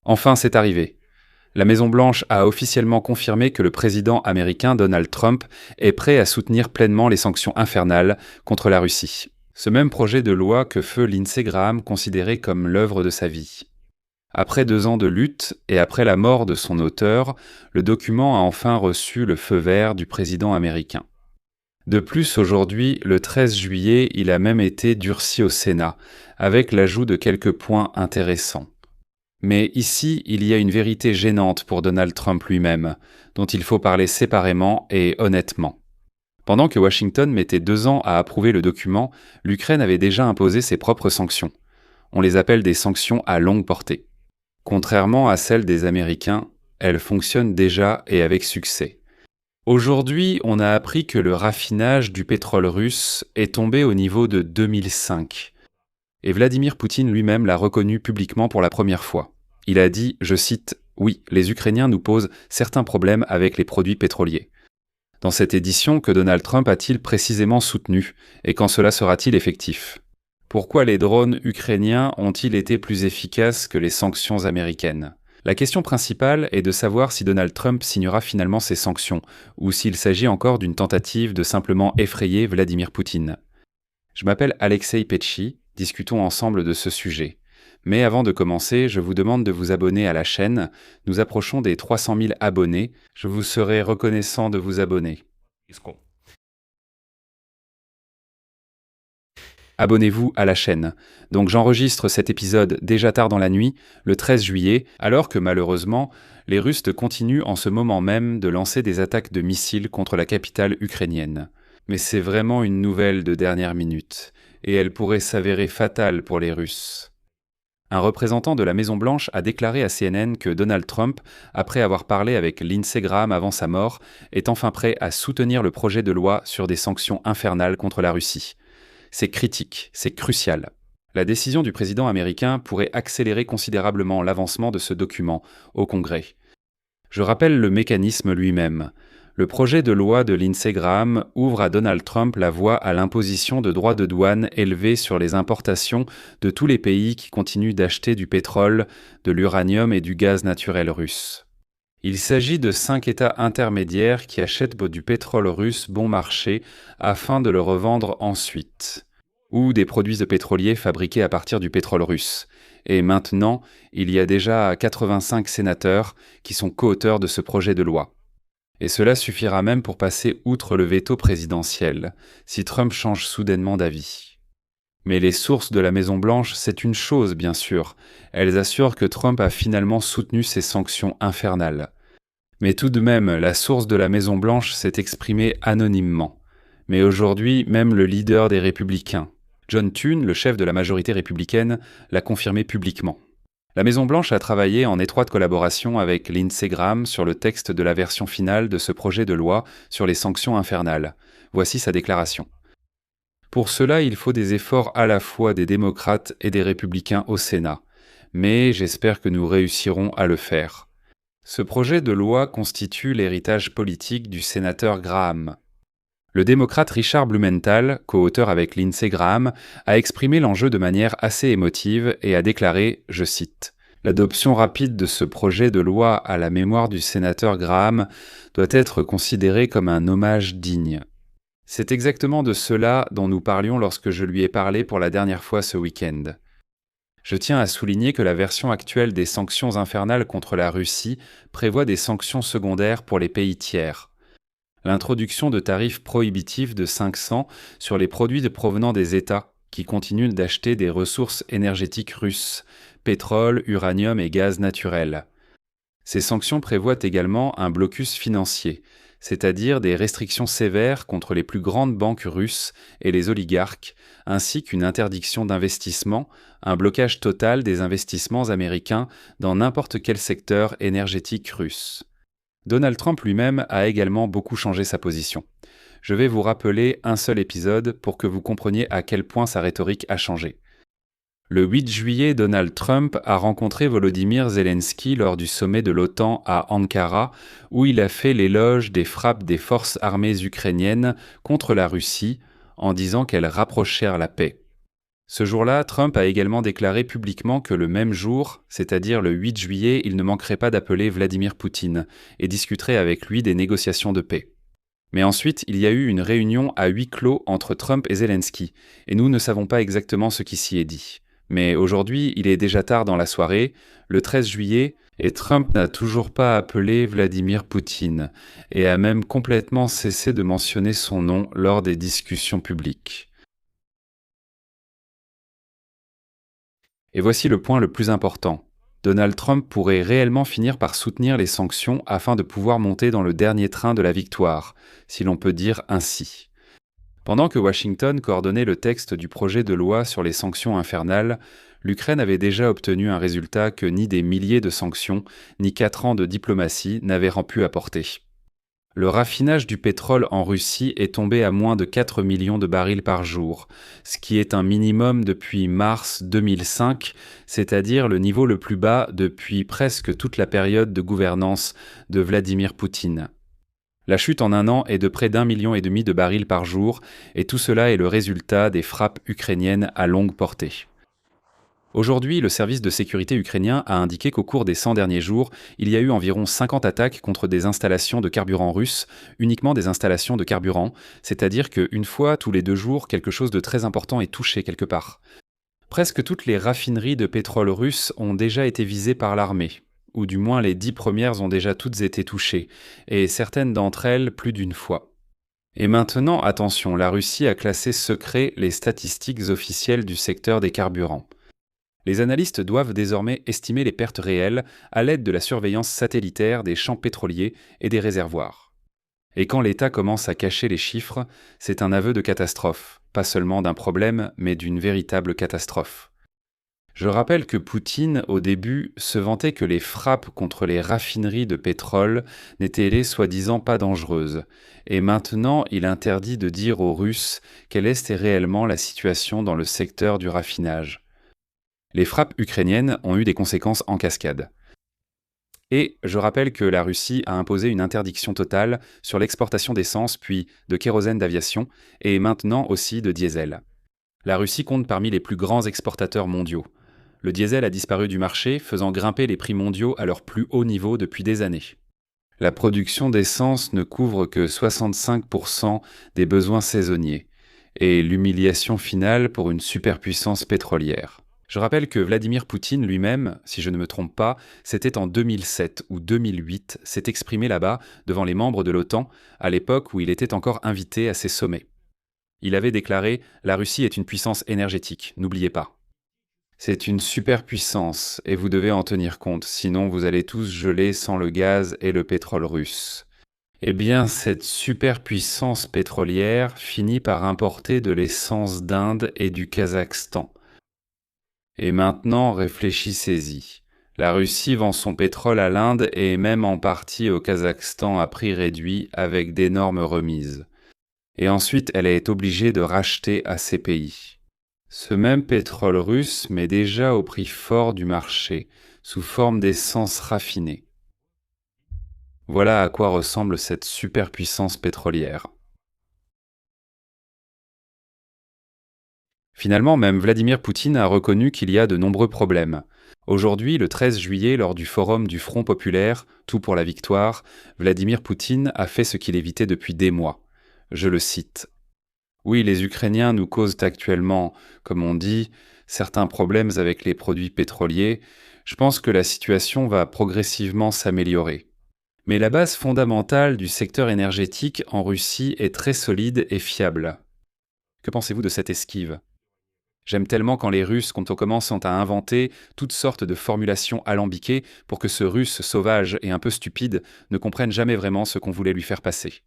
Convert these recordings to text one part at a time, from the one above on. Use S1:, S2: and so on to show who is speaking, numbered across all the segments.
S1: Enfin, c'est arrivé. La Maison-Blanche a officiellement confirmé que le président américain Donald Trump est prêt à soutenir pleinement les sanctions infernales contre la Russie. Ce même projet de loi que feu Lindsey Graham considérait comme l'œuvre de sa vie. Après 2 ans de lutte et après la mort de son auteur, le document a enfin reçu le feu vert du président américain. De plus, aujourd'hui, le 13 juillet, il a même été durci au Sénat, avec l'ajout de quelques points intéressants. Mais ici, il y a une vérité gênante pour Donald Trump lui-même, dont il faut parler séparément et honnêtement. Pendant que Washington mettait 2 ans à approuver le document, l'Ukraine avait déjà imposé ses propres sanctions. On les appelle des sanctions à longue portée. Contrairement à celles des Américains, elles fonctionnent déjà et avec succès. Aujourd'hui, on a appris que le raffinage du pétrole russe est tombé au niveau de 2005. Et Vladimir Poutine lui-même l'a reconnu publiquement pour la première fois. Il a dit, je cite, « Oui, les Ukrainiens nous posent certains problèmes avec les produits pétroliers. » Dans cette édition, que Donald Trump a-t-il précisément soutenu, et quand cela sera-t-il effectif ? Pourquoi les drones ukrainiens ont-ils été plus efficaces que les sanctions américaines ? La question principale est de savoir si Donald Trump signera finalement ces sanctions, ou s'il s'agit encore d'une tentative de simplement effrayer Vladimir Poutine. Je m'appelle Alexei Petchi, discutons ensemble de ce sujet. Mais avant de commencer, je vous demande de vous abonner à la chaîne. Nous approchons des 300 000 abonnés. Je vous serai reconnaissant de vous abonner. Abonnez-vous à la chaîne. Donc j'enregistre cet épisode déjà tard dans la nuit, le 13 juillet, alors que malheureusement, les Russes continuent en ce moment même de lancer des attaques de missiles contre la capitale ukrainienne. Mais c'est vraiment une nouvelle de dernière minute, et elle pourrait s'avérer fatale pour les Russes. Un représentant de la Maison-Blanche a déclaré à CNN que Donald Trump, après avoir parlé avec Lindsey Graham avant sa mort, est enfin prêt à soutenir le projet de loi sur des sanctions infernales contre la Russie. C'est critique, c'est crucial. La décision du président américain pourrait accélérer considérablement l'avancement de ce document au Congrès. Je rappelle le mécanisme lui-même. Le projet de loi de Lindsey Graham ouvre à Donald Trump la voie à l'imposition de droits de douane élevés sur les importations de tous les pays qui continuent d'acheter du pétrole, de l'uranium et du gaz naturel russe. Il s'agit de 5 États intermédiaires qui achètent du pétrole russe bon marché afin de le revendre ensuite, ou des produits pétroliers fabriqués à partir du pétrole russe. Et maintenant, il y a déjà 85 sénateurs qui sont co-auteurs de ce projet de loi. Et cela suffira même pour passer outre le veto présidentiel, si Trump change soudainement d'avis. Mais les sources de la Maison-Blanche, c'est une chose, bien sûr. Elles assurent que Trump a finalement soutenu ces sanctions infernales. Mais tout de même, la source de la Maison-Blanche s'est exprimée anonymement. Mais aujourd'hui, même le leader des Républicains, John Thune, le chef de la majorité républicaine, l'a confirmé publiquement. La Maison-Blanche a travaillé en étroite collaboration avec Lindsey Graham sur le texte de la version finale de ce projet de loi sur les sanctions infernales. Voici sa déclaration. Pour cela, il faut des efforts à la fois des démocrates et des républicains au Sénat. Mais j'espère que nous réussirons à le faire. Ce projet de loi constitue l'héritage politique du sénateur Graham. Le démocrate Richard Blumenthal, co-auteur avec Lindsey Graham, a exprimé l'enjeu de manière assez émotive et a déclaré, je cite, « L'adoption rapide de ce projet de loi à la mémoire du sénateur Graham doit être considérée comme un hommage digne. » C'est exactement de cela dont nous parlions lorsque je lui ai parlé pour la dernière fois ce week-end. Je tiens à souligner que la version actuelle des sanctions infernales contre la Russie prévoit des sanctions secondaires pour les pays tiers. L'introduction de tarifs prohibitifs de 500 sur les produits provenant des États qui continuent d'acheter des ressources énergétiques russes, pétrole, uranium et gaz naturel. Ces sanctions prévoient également un blocus financier, c'est-à-dire des restrictions sévères contre les plus grandes banques russes et les oligarques, ainsi qu'une interdiction d'investissement, un blocage total des investissements américains dans n'importe quel secteur énergétique russe. Donald Trump lui-même a également beaucoup changé sa position. Je vais vous rappeler un seul épisode pour que vous compreniez à quel point sa rhétorique a changé. Le 8 juillet, Donald Trump a rencontré Volodymyr Zelensky lors du sommet de l'OTAN à Ankara, où il a fait l'éloge des frappes des forces armées ukrainiennes contre la Russie, en disant qu'elles rapprochèrent la paix. Ce jour-là, Trump a également déclaré publiquement que le même jour, c'est-à-dire le 8 juillet, il ne manquerait pas d'appeler Vladimir Poutine et discuterait avec lui des négociations de paix. Mais ensuite, il y a eu une réunion à huis clos entre Trump et Zelensky, et nous ne savons pas exactement ce qui s'y est dit. Mais aujourd'hui, il est déjà tard dans la soirée, le 13 juillet, et Trump n'a toujours pas appelé Vladimir Poutine, et a même complètement cessé de mentionner son nom lors des discussions publiques. Et voici le point le plus important. Donald Trump pourrait réellement finir par soutenir les sanctions afin de pouvoir monter dans le dernier train de la victoire, si l'on peut dire ainsi. Pendant que Washington coordonnait le texte du projet de loi sur les sanctions infernales, l'Ukraine avait déjà obtenu un résultat que ni des milliers de sanctions, ni 4 ans de diplomatie n'avaient pu apporter. Le raffinage du pétrole en Russie est tombé à moins de 4 millions de barils par jour, ce qui est un minimum depuis mars 2005, c'est-à-dire le niveau le plus bas depuis presque toute la période de gouvernance de Vladimir Poutine. La chute en un an est de près d'1,5 million de barils par jour, et tout cela est le résultat des frappes ukrainiennes à longue portée. Aujourd'hui, le service de sécurité ukrainien a indiqué qu'au cours des 100 derniers jours, il y a eu environ 50 attaques contre des installations de carburant russes, uniquement des installations de carburant, c'est-à-dire qu'une fois tous les 2 jours, quelque chose de très important est touché quelque part. Presque toutes les raffineries de pétrole russes ont déjà été visées par l'armée, ou du moins les 10 premières ont déjà toutes été touchées, et certaines d'entre elles plus d'une fois. Et maintenant, attention, la Russie a classé secret les statistiques officielles du secteur des carburants. Les analystes doivent désormais estimer les pertes réelles à l'aide de la surveillance satellitaire des champs pétroliers et des réservoirs. Et quand l'État commence à cacher les chiffres, c'est un aveu de catastrophe, pas seulement d'un problème, mais d'une véritable catastrophe. Je rappelle que Poutine, au début, se vantait que les frappes contre les raffineries de pétrole n'étaient soi-disant pas dangereuses, et maintenant il interdit de dire aux Russes quelle est réellement la situation dans le secteur du raffinage. Les frappes ukrainiennes ont eu des conséquences en cascade. Et je rappelle que la Russie a imposé une interdiction totale sur l'exportation d'essence puis de kérosène d'aviation et maintenant aussi de diesel. La Russie compte parmi les plus grands exportateurs mondiaux. Le diesel a disparu du marché, faisant grimper les prix mondiaux à leur plus haut niveau depuis des années. La production d'essence ne couvre que 65% des besoins saisonniers, et l'humiliation finale pour une superpuissance pétrolière. Je rappelle que Vladimir Poutine lui-même, si je ne me trompe pas, c'était en 2007 ou 2008, s'est exprimé là-bas devant les membres de l'OTAN, à l'époque où il était encore invité à ces sommets. Il avait déclaré « La Russie est une puissance énergétique, n'oubliez pas ». C'est une superpuissance et vous devez en tenir compte, sinon vous allez tous geler sans le gaz et le pétrole russe. Eh bien, cette superpuissance pétrolière finit par importer de l'essence d'Inde et du Kazakhstan. Et maintenant, réfléchissez-y. La Russie vend son pétrole à l'Inde et même en partie au Kazakhstan à prix réduit avec d'énormes remises. Et ensuite, elle est obligée de racheter à ces pays. Ce même pétrole russe met déjà au prix fort du marché, sous forme d'essence raffinée. Voilà à quoi ressemble cette superpuissance pétrolière. Finalement, même Vladimir Poutine a reconnu qu'il y a de nombreux problèmes. Aujourd'hui, le 13 juillet, lors du forum du Front populaire, Tout pour la victoire, Vladimir Poutine a fait ce qu'il évitait depuis des mois. Je le cite. « Oui, les Ukrainiens nous causent actuellement, comme on dit, certains problèmes avec les produits pétroliers. Je pense que la situation va progressivement s'améliorer. Mais la base fondamentale du secteur énergétique en Russie est très solide et fiable. » Que pensez-vous de cette esquive ? J'aime tellement quand les Russes commencent à inventer toutes sortes de formulations alambiquées pour que ce Russe sauvage et un peu stupide ne comprenne jamais vraiment ce qu'on voulait lui faire passer.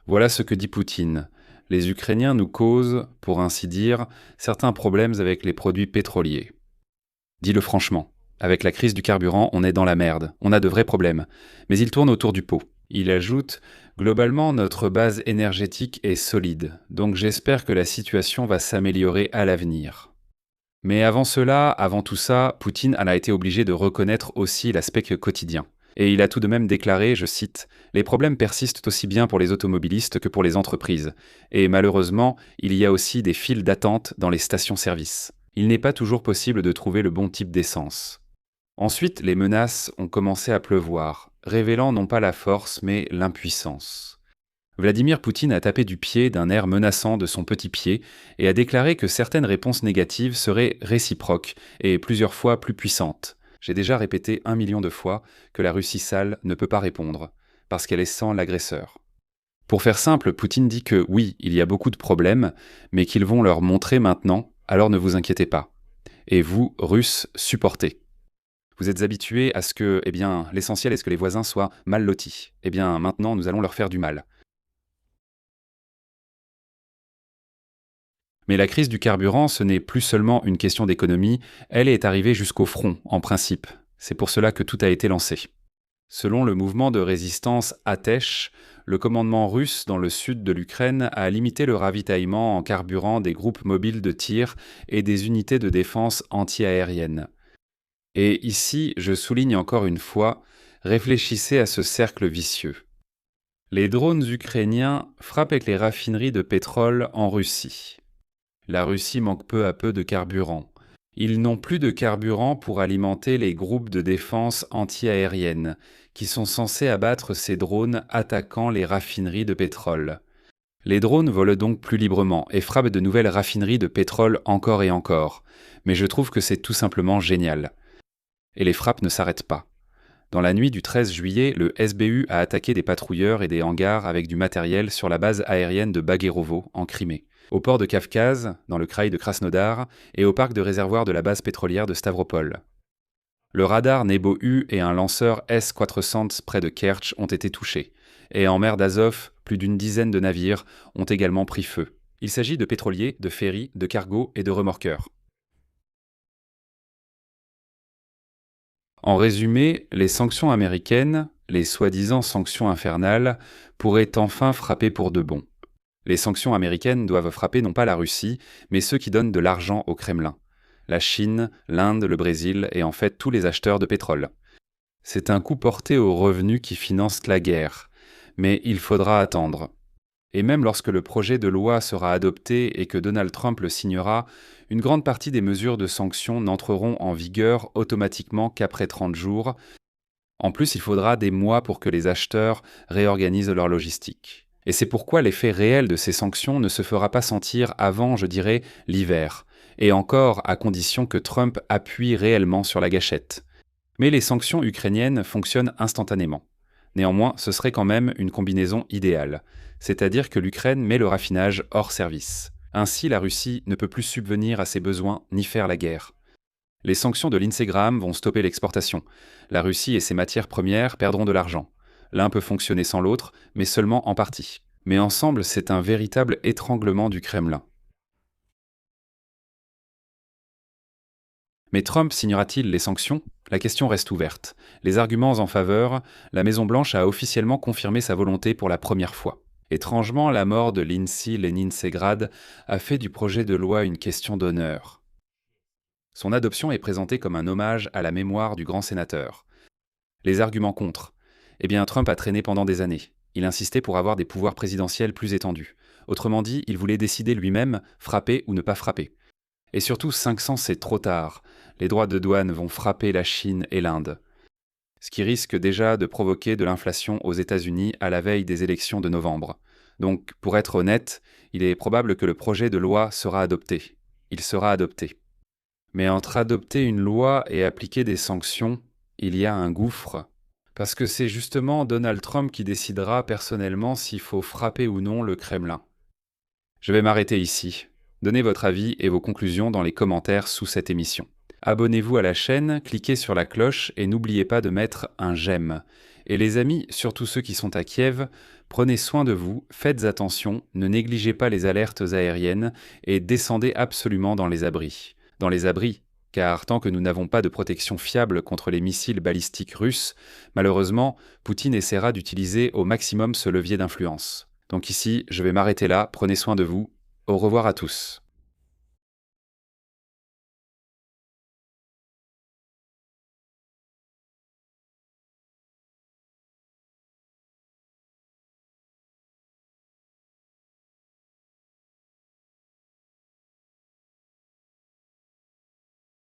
S1: Voilà ce que dit Poutine. Les Ukrainiens nous causent, pour ainsi dire, certains problèmes avec les produits pétroliers. Dis-le franchement, avec la crise du carburant, on est dans la merde, on a de vrais problèmes, mais il tourne autour du pot. Il ajoute « Globalement, notre base énergétique est solide, donc j'espère que la situation va s'améliorer à l'avenir. » Mais avant cela, avant tout ça, Poutine en a été obligé de reconnaître aussi l'aspect quotidien. Et il a tout de même déclaré, je cite, « Les problèmes persistent aussi bien pour les automobilistes que pour les entreprises. Et malheureusement, il y a aussi des files d'attente dans les stations-service. Il n'est pas toujours possible de trouver le bon type d'essence. » Ensuite, les menaces ont commencé à pleuvoir, révélant non pas la force, mais l'impuissance. Vladimir Poutine a tapé du pied d'un air menaçant de son petit pied et a déclaré que certaines réponses négatives seraient réciproques et plusieurs fois plus puissantes. J'ai déjà répété 1 million de fois que la Russie sale ne peut pas répondre, parce qu'elle est sans l'agresseur. Pour faire simple, Poutine dit que oui, il y a beaucoup de problèmes, mais qu'ils vont leur montrer maintenant, alors ne vous inquiétez pas. Et vous, Russes, supportez. Vous êtes habitués à ce que, l'essentiel est ce que les voisins soient mal lotis. Maintenant, nous allons leur faire du mal. Mais la crise du carburant, ce n'est plus seulement une question d'économie, elle est arrivée jusqu'au front, en principe. C'est pour cela que tout a été lancé. Selon le mouvement de résistance Atesh, le commandement russe dans le sud de l'Ukraine a limité le ravitaillement en carburant des groupes mobiles de tir et des unités de défense anti-aérienne. Et ici, je souligne encore une fois, réfléchissez à ce cercle vicieux. Les drones ukrainiens frappent avec les raffineries de pétrole en Russie. La Russie manque peu à peu de carburant. Ils n'ont plus de carburant pour alimenter les groupes de défense anti-aérienne, qui sont censés abattre ces drones attaquant les raffineries de pétrole. Les drones volent donc plus librement et frappent de nouvelles raffineries de pétrole encore et encore. Mais je trouve que c'est tout simplement génial. Et les frappes ne s'arrêtent pas. Dans la nuit du 13 juillet, le SBU a attaqué des patrouilleurs et des hangars avec du matériel sur la base aérienne de Baguerovo, en Crimée, au port de Kavkaz, dans le kraï de Krasnodar, et au parc de réservoir de la base pétrolière de Stavropol. Le radar Nebo-U et un lanceur S-400 près de Kerch ont été touchés, et en mer d'Azov, plus d'une dizaine de navires ont également pris feu. Il s'agit de pétroliers, de ferries, de cargos et de remorqueurs. En résumé, les sanctions américaines, les soi-disant sanctions infernales, pourraient enfin frapper pour de bon. Les sanctions américaines doivent frapper non pas la Russie, mais ceux qui donnent de l'argent au Kremlin. La Chine, l'Inde, le Brésil et en fait tous les acheteurs de pétrole. C'est un coup porté aux revenus qui financent la guerre, mais il faudra attendre. Et même lorsque le projet de loi sera adopté et que Donald Trump le signera, une grande partie des mesures de sanctions n'entreront en vigueur automatiquement qu'après 30 jours. En plus, il faudra des mois pour que les acheteurs réorganisent leur logistique. Et c'est pourquoi l'effet réel de ces sanctions ne se fera pas sentir avant, je dirais, l'hiver, et encore à condition que Trump appuie réellement sur la gâchette. Mais les sanctions ukrainiennes fonctionnent instantanément. Néanmoins, ce serait quand même une combinaison idéale, c'est-à-dire que l'Ukraine met le raffinage hors service. Ainsi, la Russie ne peut plus subvenir à ses besoins ni faire la guerre. Les sanctions de Lindsey Graham vont stopper l'exportation. La Russie et ses matières premières perdront de l'argent. L'un peut fonctionner sans l'autre, mais seulement en partie. Mais ensemble, c'est un véritable étranglement du Kremlin. Mais Trump signera-t-il les sanctions ? La question reste ouverte. Les arguments en faveur, la Maison-Blanche a officiellement confirmé sa volonté pour la première fois. Étrangement, la mort de Lindsey Lénine-Ségrad a fait du projet de loi une question d'honneur. Son adoption est présentée comme un hommage à la mémoire du grand sénateur. Les arguments contre. Trump a traîné pendant des années. Il insistait pour avoir des pouvoirs présidentiels plus étendus. Autrement dit, il voulait décider lui-même, frapper ou ne pas frapper. Et surtout, 500 c'est trop tard. Les droits de douane vont frapper la Chine et l'Inde. Ce qui risque déjà de provoquer de l'inflation aux États-Unis à la veille des élections de novembre. Donc, pour être honnête, il est probable que le projet de loi sera adopté. Il sera adopté. Mais entre adopter une loi et appliquer des sanctions, il y a un gouffre. Parce que c'est justement Donald Trump qui décidera personnellement s'il faut frapper ou non le Kremlin. Je vais m'arrêter ici. Donnez votre avis et vos conclusions dans les commentaires sous cette émission. Abonnez-vous à la chaîne, cliquez sur la cloche et n'oubliez pas de mettre un j'aime. Et les amis, surtout ceux qui sont à Kiev, prenez soin de vous, faites attention, ne négligez pas les alertes aériennes et descendez absolument dans les abris. Dans les abris, car tant que nous n'avons pas de protection fiable contre les missiles balistiques russes, malheureusement, Poutine essaiera d'utiliser au maximum ce levier d'influence. Donc ici, je vais m'arrêter là, prenez soin de vous, au revoir à tous.